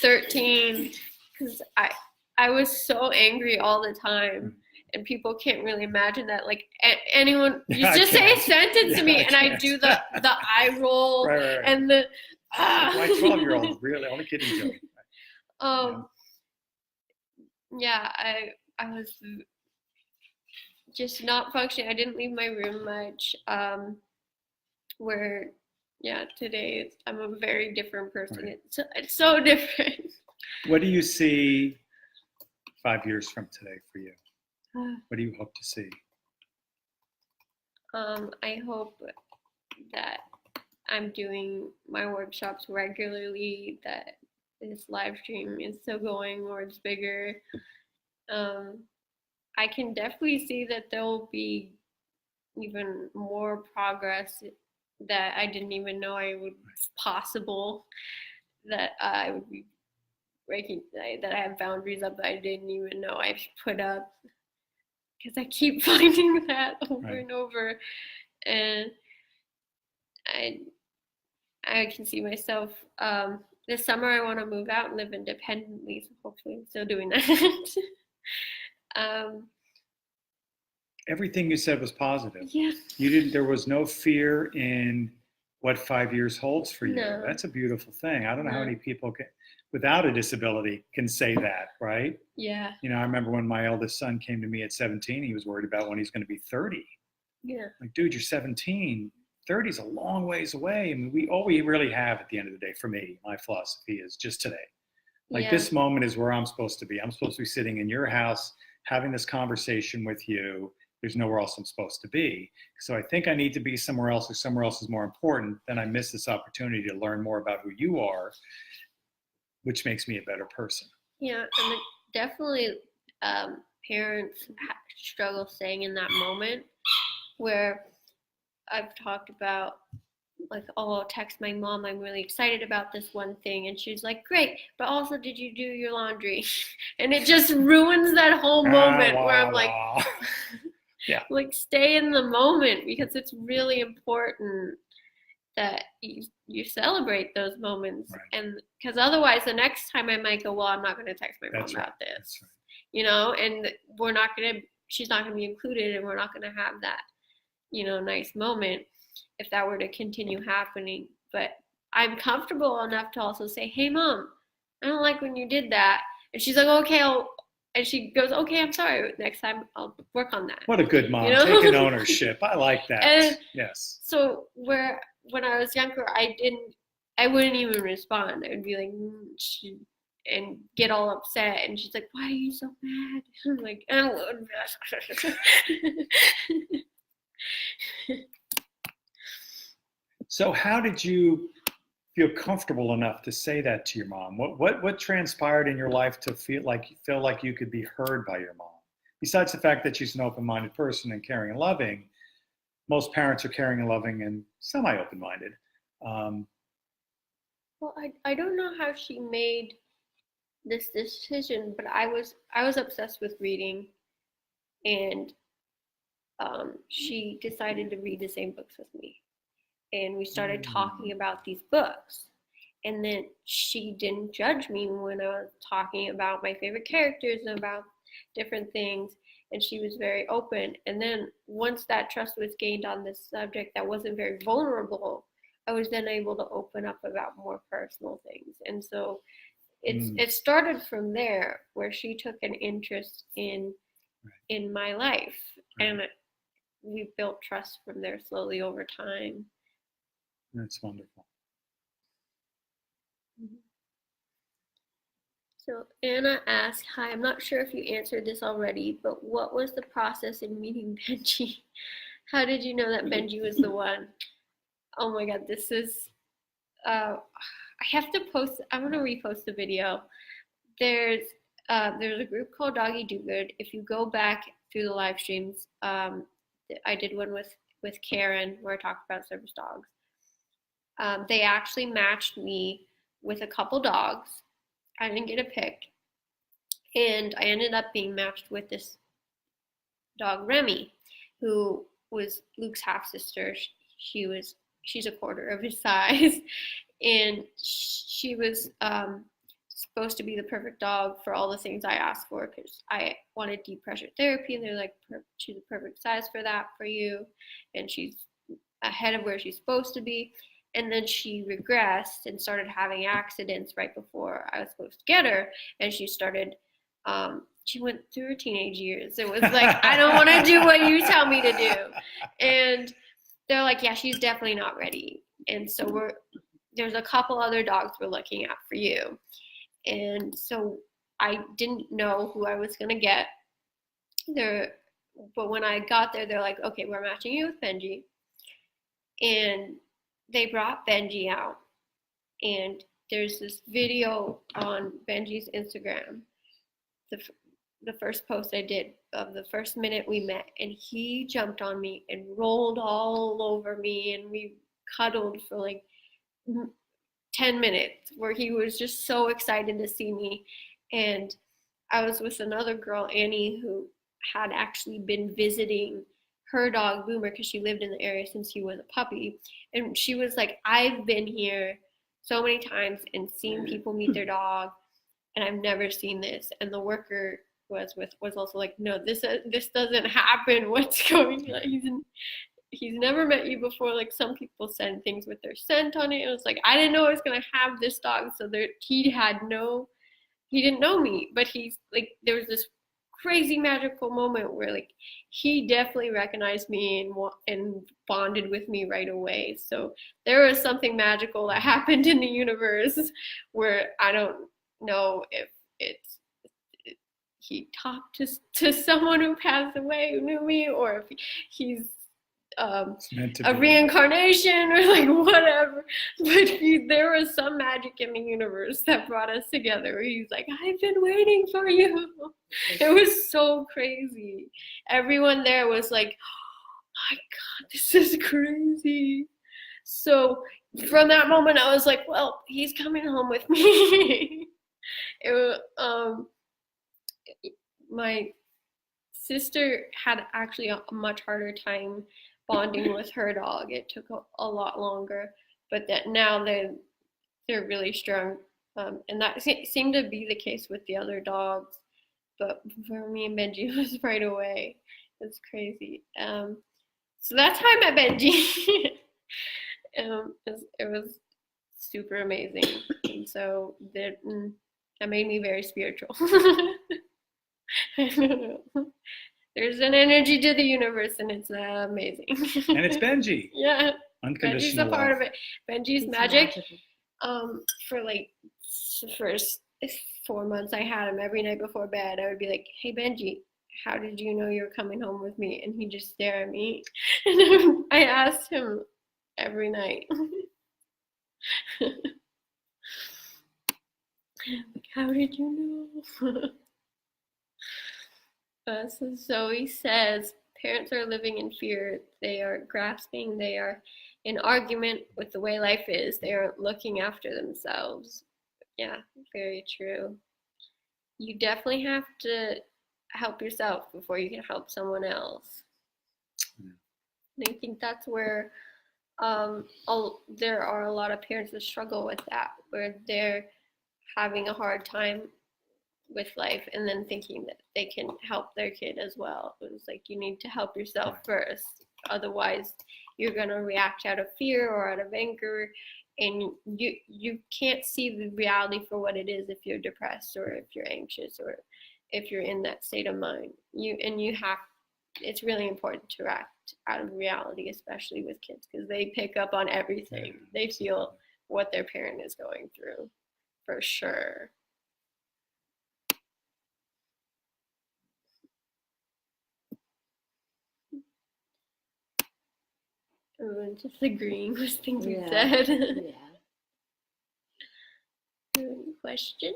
13, because I was so angry all the time. And people can't really imagine that. Like, anyone, you just say a sentence to me, and I do the eye roll, right. And the My 12-year-old, really, only kidding, Joey. Yeah, I was just not functioning. I didn't leave my room much. Today I'm a very different person. Right. It's so different. What do you see 5 years from today for you? What do you hope to see? I hope that I'm doing my workshops regularly, that this live stream is still going, or it's bigger. I can definitely see that there'll be even more progress that I didn't even know possible, that I would be breaking, that I have boundaries up that I didn't even know I've put up. Because I keep finding that over and over, and I can see myself. This summer I want to move out and live independently, so hopefully I'm still doing that. Everything you said was positive. Yeah. There was no fear in what 5 years holds for you. No. That's a beautiful thing. I don't know how many people without a disability can say that, right? Yeah. I remember when my eldest son came to me at 17, he was worried about when he's going to be 30. Yeah. Like, dude, you're 17. 30 is a long ways away. I mean, all we really have at the end of the day, for me, my philosophy is just today. Like, this moment is where I'm supposed to be. I'm supposed to be sitting in your house, having this conversation with you. There's nowhere else I'm supposed to be. So I think I need to be somewhere else, or somewhere else is more important. Then I miss this opportunity to learn more about who you are. which makes me a better person. Yeah, and definitely parents struggle staying in that moment where I've talked about, like, oh, I'll text my mom, I'm really excited about this one thing, and she's like, great, but also did you do your laundry? And it just ruins that whole moment where I'm like, yeah, like, stay in the moment, because it's really important that you celebrate those moments. Right. And because otherwise the next time I might go, well, I'm not going to text my mom about this. That's right. You know, and she's not going to be included, and we're not going to have that, you know, nice moment if that were to continue happening. But I'm comfortable enough to also say, hey mom, I don't like when you did that. And she's like, okay, and she goes, okay, I'm sorry, next time I'll work on that. What a good mom, you know? taking ownership. I like that. And yes. So when I was younger, I wouldn't even respond. I'd be like, and get all upset, and she's like, why are you so mad? I'm like, oh. So how did you feel comfortable enough to say that to your mom? What transpired in your life to feel like you could be heard by your mom? Besides the fact that she's an open-minded person and caring and loving, most parents are caring and loving and semi-open-minded. Well, I don't know how she made this decision, but I was obsessed with reading, and she decided to read the same books with me, and we started talking about these books. And then she didn't judge me when I was talking about my favorite characters and about different things, and she was very open. And then once that trust was gained on this subject that wasn't very vulnerable, I was then able to open up about more personal things. And so it started from there, where she took an interest in my life, and we built trust from there slowly over time. That's wonderful. So Anna asked, hi, I'm not sure if you answered this already, but what was the process in meeting Benji? How did you know that Benji was the one? Oh my God, this is, I have to post, I want to repost the video. There's a group called Doggy Do Good. If you go back through the live streams, I did one with Karen where I talked about service dogs. They actually matched me with a couple dogs. I didn't get a pick, and I ended up being matched with this dog, Remy, who was Luke's half sister. She's a quarter of his size, and she was supposed to be the perfect dog for all the things I asked for, because I wanted deep pressure therapy, and they're like, she's the perfect size for that for you, and she's ahead of where she's supposed to be. And then she regressed and started having accidents right before I was supposed to get her. And she started, she went through her teenage years. It was like, I don't want to do what you tell me to do. And they're like, yeah, she's definitely not ready. And so there's a couple other dogs we're looking at for you. And so I didn't know who I was going to get there. But when I got there, they're like, okay, we're matching you with Benji. And they brought Benji out, and there's this video on Benji's Instagram, the first post I did of the first minute we met, and he jumped on me and rolled all over me, and we cuddled for like 10 minutes, where he was just so excited to see me. And I was with another girl, Annie, who had actually been visiting her dog Boomer, because she lived in the area since he was a puppy, and she was like, I've been here so many times and seen people meet their dog, and I've never seen this. And the worker was also like, no, this doesn't happen. What's going on? He's never met you before. Like, some people send things with their scent on it. It was like, I didn't know I was gonna have this dog, so he didn't know me, but he's like, there was this crazy magical moment where like he definitely recognized me and bonded with me right away. So there was something magical that happened in the universe, where I don't know if he talked to someone who passed away who knew me, or if he's It's meant to a be. reincarnation or like whatever. But there was some magic in the universe that brought us together. He's like, I've been waiting for you. It was so crazy. Everyone there was like, oh my God, this is crazy. So from that moment, I was like, well, he's coming home with me. It was, my sister had actually a much harder time bonding with her dog. It took a lot longer, but that now they're really strong, and that seemed to be the case with the other dogs. But for me and Benji, it was right away. It's crazy. So that's how I met Benji. It was super amazing, and so that made me very spiritual. I don't know. There's an energy to the universe, and it's amazing. And it's Benji. Yeah, Benji's Unconditional a part love. of it. Benji's It's magic. magical. For like the first 4 months I had him, every night before bed, I would be like, "Hey Benji, how did you know you were coming home with me?" And he'd just stare at me, and I asked him every night. How did you know? So Zoe says, parents are living in fear. They are grasping. They are in argument with the way life is. They aren't looking after themselves. Yeah, very true. You definitely have to help yourself before you can help someone else. And I think that's where there are a lot of parents that struggle with that, where they're having a hard time with life and then thinking that they can help their kid as well. It's like you need to help yourself first. Otherwise, you're going to react out of fear or out of anger, and you can't see the reality for what it is if you're depressed or if you're anxious or if you're in that state of mind. It's really important to act out of reality, especially with kids, because they pick up on everything. They feel what their parent is going through, for sure. Everyone just agreeing with things we said. Yeah. Any questions?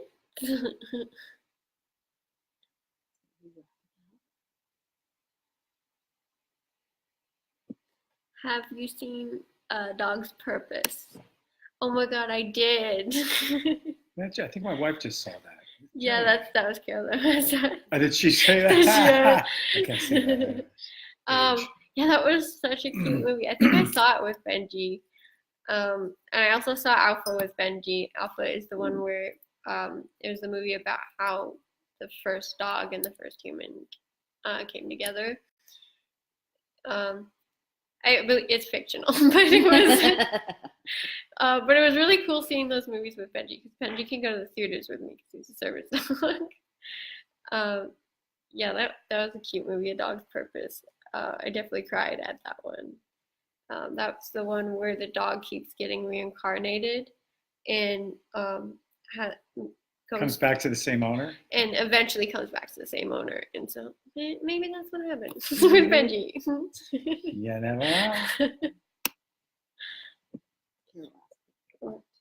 Have you seen Dog's Purpose? Oh my God, I did. I think my wife just saw that. Yeah, that was Carolyn. Oh, did she say that? Yeah. I can't say that. Yeah, that was such a cute movie. I think I saw it with Benji. And I also saw Alpha with Benji. Alpha is the one where it was the movie about how the first dog and the first human came together. It's fictional, but it was really cool seeing those movies with Benji, because Benji can go to the theaters with me because he's a service dog. Yeah, that was a cute movie, A Dog's Purpose. I definitely cried at that one. That's the one where the dog keeps getting reincarnated and comes back to the same owner? And eventually comes back to the same owner. And so maybe that's what happens with Benji. You never know.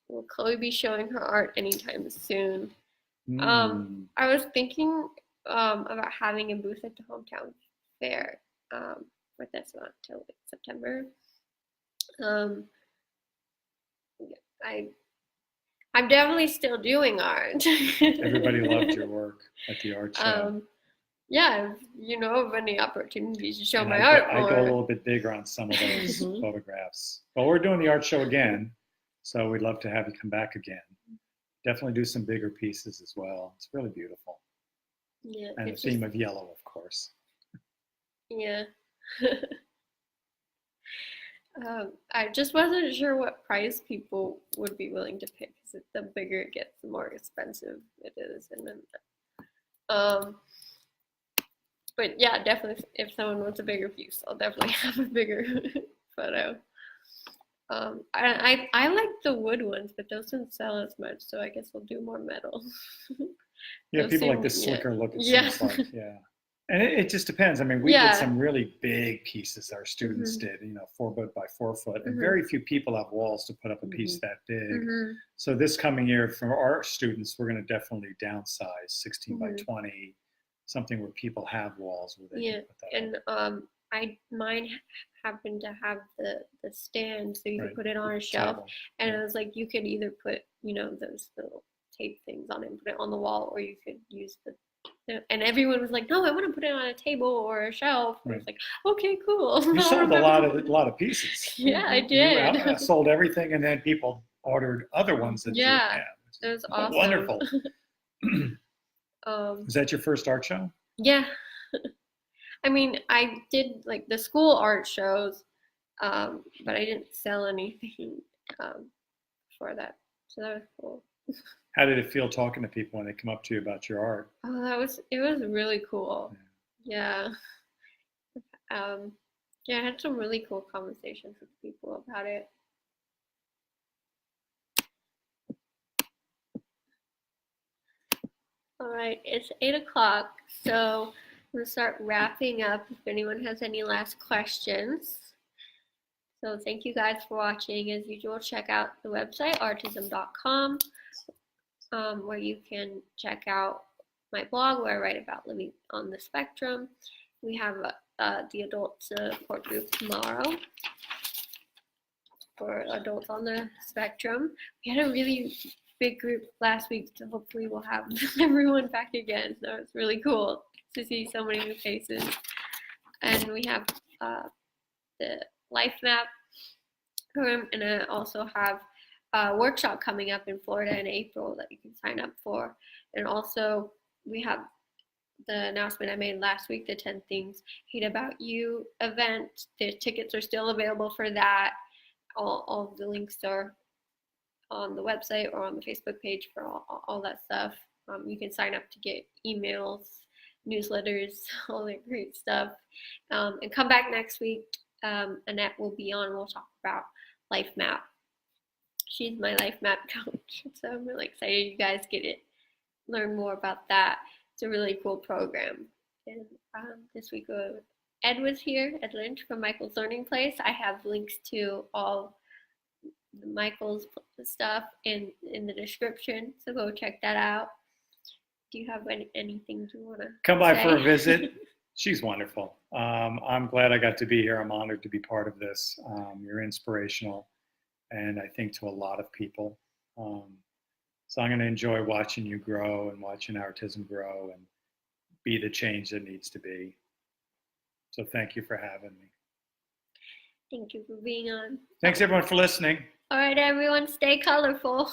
Will Chloe be showing her art anytime soon? I was thinking about having a booth at the hometown fair, but that's not till like September. I'm definitely still doing art. Everybody loved your work at the art show. Yeah, of any opportunities to show And my art I more. go a little bit bigger on some of those photographs. Well, we're doing the art show again, so we'd love to have you come back again. Definitely do some bigger pieces as well. It's really beautiful. Yeah, and the theme of yellow, of course. Yeah. I just wasn't sure what price people would be willing to pay, because the bigger it gets, the more expensive it is. And then, but yeah, definitely, if someone wants a bigger piece, I'll definitely have a bigger photo. I like the wood ones, but those don't sell as much, so I guess we'll do more metal. Yeah, people like the slicker look. It seems like, yeah. And it just depends. I mean, we Yeah. did some really big pieces our students Mhm. did, 4 foot by 4 foot, and Mhm. very few people have walls to put up a piece that big. Mhm. So this coming year for our students, we're going to definitely downsize 16 by Mhm. 20, something where people have walls where they Yeah, can put that up. and mine happened to have the stand, so you could Right. put it on a shelf, Table. and Yeah. it was like you could either put those little tape things on it and put it on the wall, or you could use and everyone was like, no, I want to put it on a table or a shelf. And I was Right. like, okay, cool. You I'll sold a remember. lot of pieces. Yeah, I You did. sold everything, and then people ordered other ones that you Yeah, have. it was awesome. Wonderful. Um, Is that your first art show? yeah. I mean, I did like the school art shows, but I didn't sell anything for that. So that was cool. How did it feel talking to people when they come up to you about your art? Oh, it was really cool. Yeah. Yeah, I had some really cool conversations with people about it. All right, it's 8 o'clock, so I'm gonna start wrapping up if anyone has any last questions. So thank you guys for watching. As usual, check out the website, OurTism.com, where you can check out my blog where I write about living on the spectrum. We have the adult support group tomorrow for adults on the spectrum. We had a really big group last week, so hopefully we'll have everyone back again. So it's really cool to see so many new faces. And we have the Life Map program, and I also have a workshop coming up in Florida in April that you can sign up for. And also we have the announcement I made last week, the 10 Things Hate About You event. The tickets are still available for that. All of the links are on the website or on the Facebook page for all that stuff. You can sign up to get emails, newsletters, all that great stuff. And come back next week. Annette will be on. We'll talk about Life Map. She's my Life Map coach. So I'm really excited you guys get it. Learn more about that. It's a really cool program. And this week, Ed was here, Ed Lynch from Mychal's Learning Place. I have links to all Mychal's stuff in the description, so go check that out. Do you have anything you want to come by for a visit? She's wonderful. I'm glad I got to be here. I'm honored to be part of this. You're inspirational, and I think to a lot of people. So I'm going to enjoy watching you grow and watching OurTism grow and be the change that needs to be. So thank you for having me. Thank you for being on. Thanks everyone for listening. All right, everyone, stay colorful.